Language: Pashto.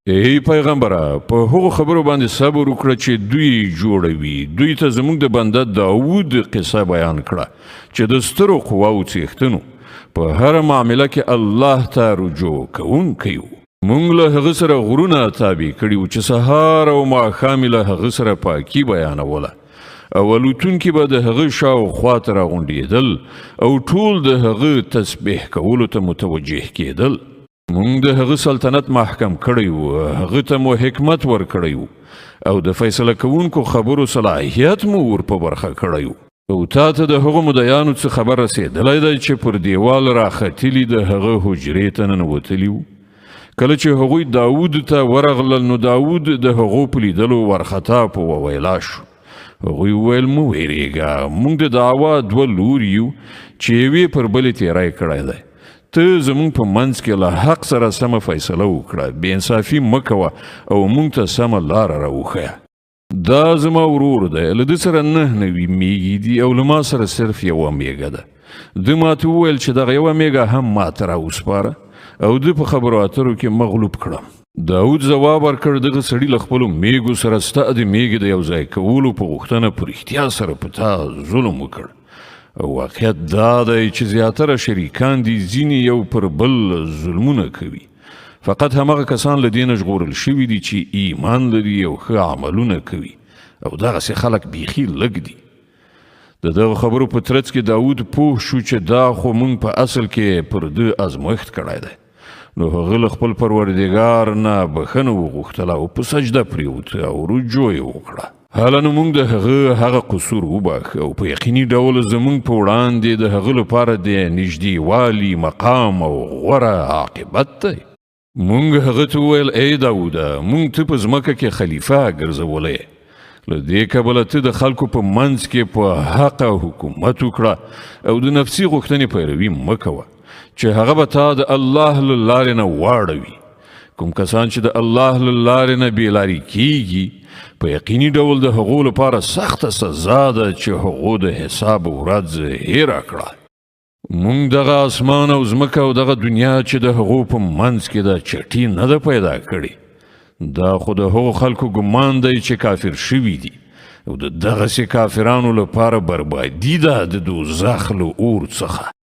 ای پیغمبره په هغو خبرو باندې صبر وکړه چې دوی جوړوي. دوی ته زموږ د بنده داود قصه بیان کړه چې د سترو قواو څښتنو په هر معامله کې الله ته رجوع کوونکی و. موږ له هغه سره غرونه تابع کړي وو چې سهار او ماښام له هغه سره پاکي بیانوله او الوتونکي به د هغه شاوخوا ته راغونډېدل او ټول د هغه تسبیح کولو ته متوجه کېدل. مونږ د هغه سلطنت محکم کړی و، هغه ته مو حکمت ورکړی و او د فیصله کوونکو خبرو صلاحیت مو ور په برخه کړی و. او تا ته د هغو مدیانو څه خبر رسېدلی دی چې پر دیوال راختلي د هغه حجرې ته ننوتلي وو. کله چې هغوی داود ته ورغلل نو داود د هغو په لیدلو ورخطا په وویلا شو. هغوی وویل مه ویرېږه، موږ د دعوا دوه لوري یو چې یوې پر بلې تیری کړی دی. ته زمونږ په منځ کې له حق سره سمه فیصله وکړه، بې انصافي مه کوه او موږ ته سمه لاره راوښیه. دا زما ورور دی، له ده سره 9 نوي میږې دي او له ما سره صرف یوه میږه ده. ده ماته وویل چې دغه یوه میږه هم ماته راوسپاره او ده په خبرو اترو کې مغلوب کړم. داود ځواب ورکړ دغه سړي له خپلو میږو سره ستا د میږې د یو ځای کولو په غوښتنه په رښتیا سره په تا ظلم وکړ. واقعیت دا دی چې زیاتره شریکان دي ځینې یو پر بل ظلمونه کوي. فقط همغه کسان له دې نه ژغورل شوي دي چې ایمان لري او ښه عملونه کوي او دغسې خلک بیخي لږ دي. د دغه خبرو په ترڅ کې داود پوه شو چې دا خو موږ په اصل کې پر ده ازمایښت کړی دی. نو هغه له خپل پروردګار نه بښنه وغوښتله او په سجده پرېوت او رجوع یې وکړه. حالا نو موږ د هغه قصور وباښه او په یقیني ډول زموږ په وړاندې د هغه لپاره د نږدېوالي مقام او غوره عاقبت دی. موږ هغه ته وویل ای داوده، موږ ته په ځمکه کې خلیفه ګرځولی، له دې کبله ته د خلکو په منځ کې په حقه حکومت وکړه او د نفسي غوښتنې پیروي مه کوه چې هغه به تا د الله له لارې نه واړوي. کوم کسان چې د الله له لارې نه بېلارې کیږي په یقیني ډول د هغو لپاره سخته سزا ده چې هغو د حساب ورځ هیره کړه. موږ دغه اسمان او ځمکه او دغه دنیا چې د هغو په منځ کې ده چټي نه ده پیدا کړې. دا خو د هغو خلکو ګمان دی چې کافر شوي دي او د دغسې کافرانو لپاره بربادي ده د دوزخ له اور څخه.